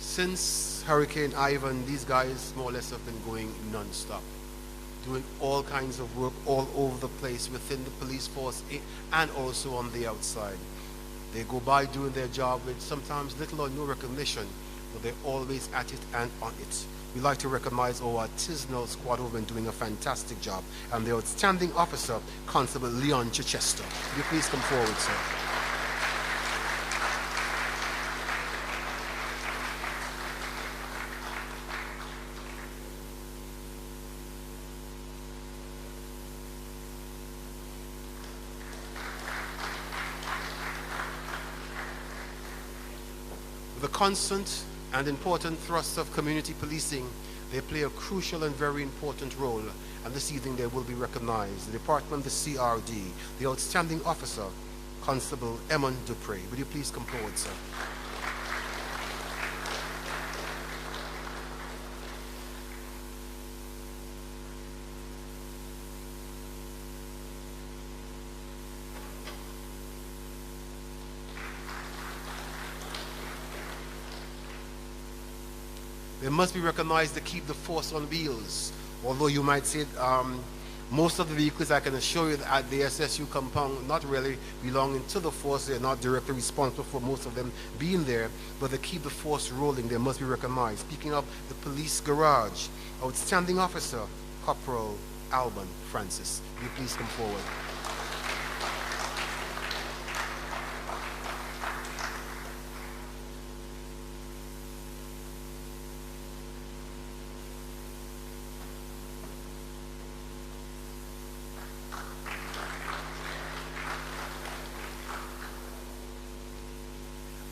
Since Hurricane Ivan, these guys more or less have been going non-stop, doing all kinds of work all over the place within the police force and also on the outside. They go by doing their job with sometimes little or no recognition, but they're always at it and on it. We'd like to recognize our artisanal squad who have been doing a fantastic job, and the outstanding officer, Constable Leon Chichester. Will you please come forward, sir? With the constant and important thrust of community policing, they play a crucial and very important role, and this evening they will be recognized. The Department, the CRD, the outstanding officer, Constable Eamon Dupre. Would you please come forward, sir? They must be recognized to keep the force on wheels. Although you might say most of the vehicles, I can assure you that at the SSU compound, not really belonging to the force. They're not directly responsible for most of them being there, but they keep the force rolling. They must be recognized. Speaking of the police garage, outstanding officer, Corporal Alban Francis. Will you please come forward?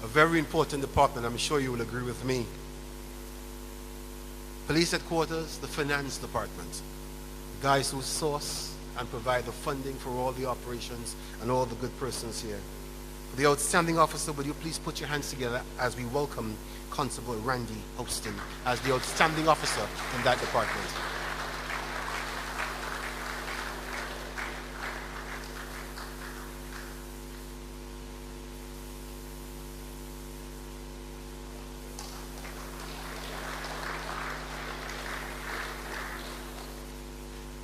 A very important department, I'm sure you will agree with me. Police headquarters, the finance department, the guys who source and provide the funding for all the operations and all the good persons here. For the outstanding officer, will you please put your hands together as we welcome Constable Randy Houston as the outstanding officer in that department.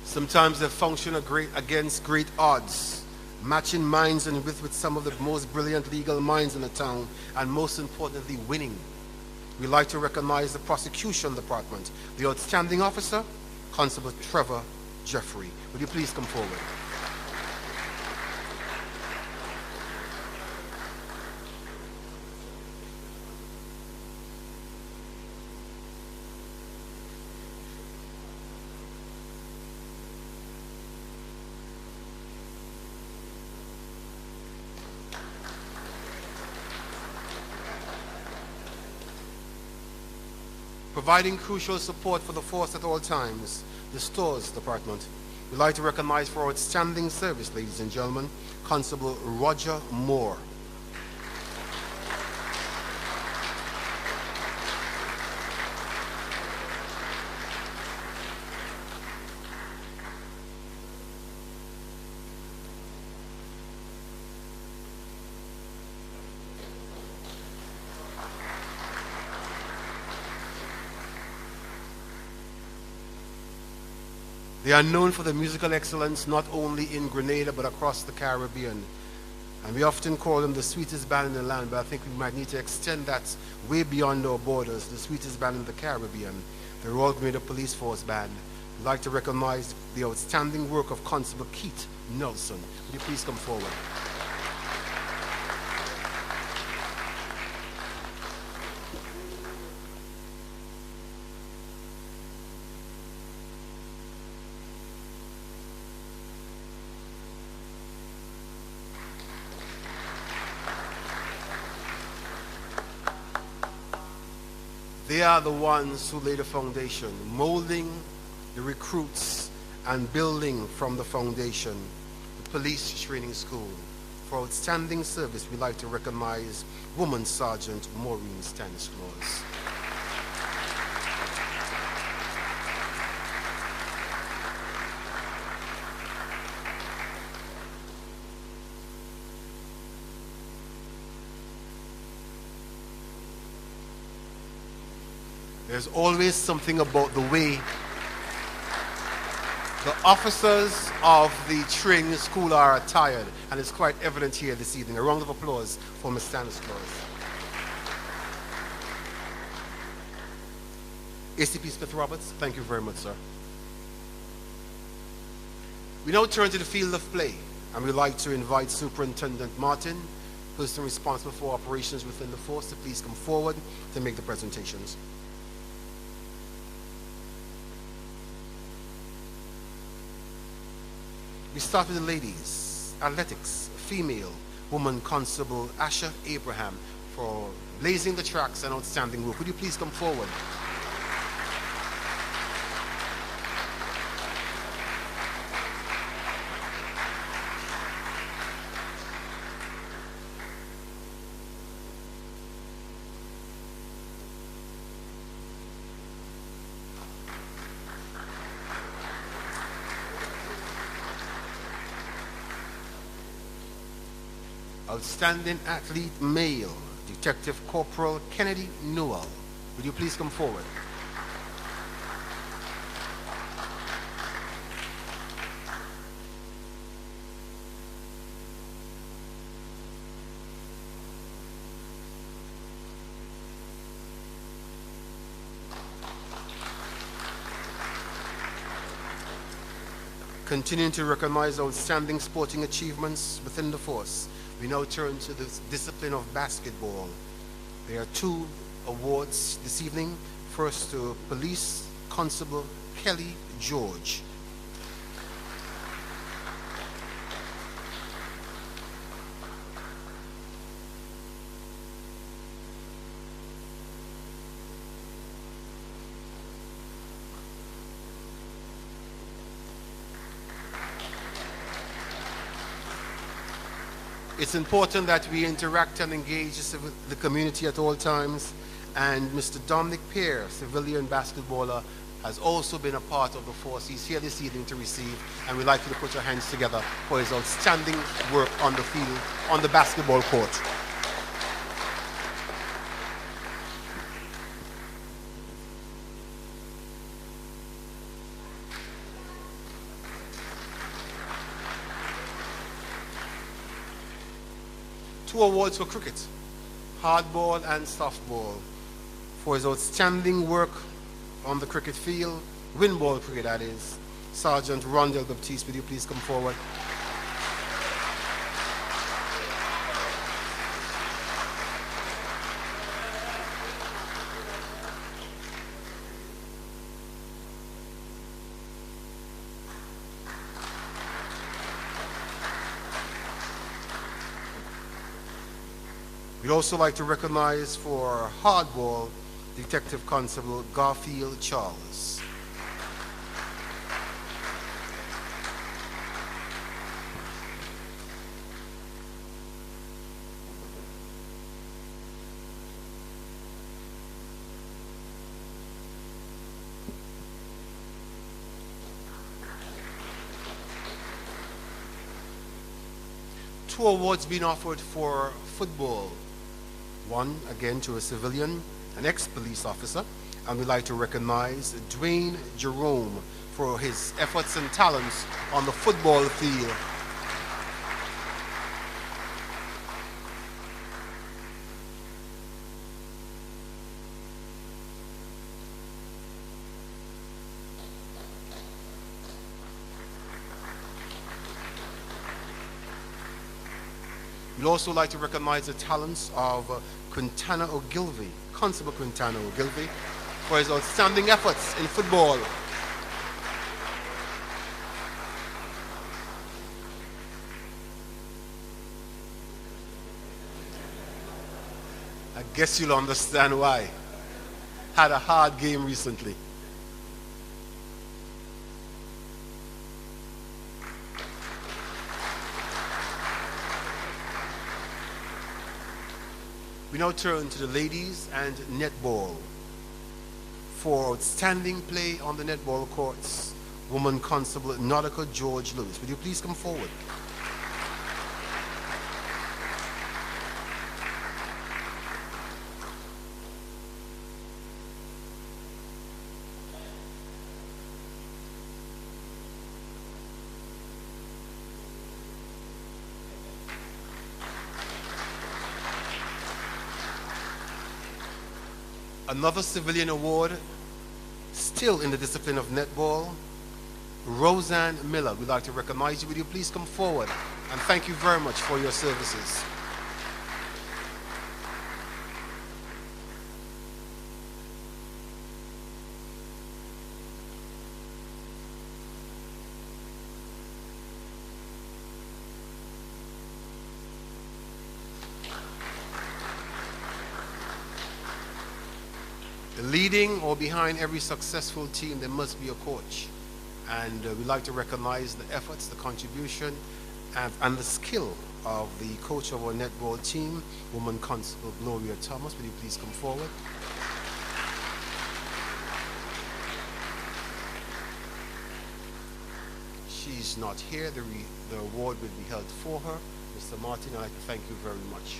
Sometimes they function against great odds, matching minds and with some of the most brilliant legal minds in the town, and most importantly, winning. We like to recognize the prosecution department, the outstanding officer, Constable Trevor Jeffrey. Would you please come forward? Providing crucial support for the force at all times, the stores department. We'd like to recognize for outstanding service, ladies and gentlemen, Constable Roger Moore. They are known for their musical excellence not only in Grenada but across the Caribbean. And we often call them the sweetest band in the land, but I think we might need to extend that way beyond our borders, the sweetest band in the Caribbean, the Royal Grenada Police Force Band. We'd like to recognize the outstanding work of Constable Keith Nelson. Would you please come forward? They are the ones who lay the foundation, molding the recruits and building from the foundation, the police training school. For outstanding service, we'd like to recognize Woman Sergeant Maureen Stanislaus. There's always something about the way the officers of the training school are attired, and it's quite evident here this evening. A round of applause for Ms. Stanislaus. ACP Smith Roberts, thank you very much, sir. We now turn to the field of play, and we'd like to invite Superintendent Martin, person responsible for operations within the force, to please come forward to make the presentations. We start with the ladies. Athletics, female, woman constable Asha Abraham for blazing the tracks and outstanding work. Would you please come forward? Outstanding athlete male, Detective Corporal Kennedy Newell. Would you please come forward? Continuing to recognize outstanding sporting achievements within the force, we now turn to the discipline of basketball. There are 2 awards this evening. First to Police Constable Kelly George. It's important that we interact and engage the community at all times, and Mr. Dominic Pear, civilian basketballer, has also been a part of the force. He's here this evening to receive, and we'd like you to put your hands together for his outstanding work on the field, on the basketball court. Two awards for cricket, hardball and softball. For his outstanding work on the cricket field, windball cricket that is, Sergeant Rondell Baptiste, would you please come forward? We'd also like to recognize for hardball, Detective Constable Garfield Charles. Two awards being offered for football. One, again, to a civilian, an ex-police officer, and we'd like to recognize Dwayne Jerome for his efforts and talents on the football field. We'd also like to recognize the talents of Quintana Ogilvy, Constable Quintana Ogilvy, for his outstanding efforts in football. I guess you'll understand why. Had a hard game recently. We now turn to the ladies and netball. For outstanding play on the netball courts, Woman Constable Nautica George Lewis. Would you please come forward? Another civilian award, still in the discipline of netball, Roseanne Miller. We'd like to recognize you. Would you please come forward? And thank you very much for your services. Leading or behind every successful team, there must be a coach. And we'd like to recognize the efforts, the contribution, and the skill of the coach of our netball team, Woman Constable Gloria Thomas. Will you please come forward? She's not here. The award will be held for her. Mr. Martin, I'd like to thank you very much.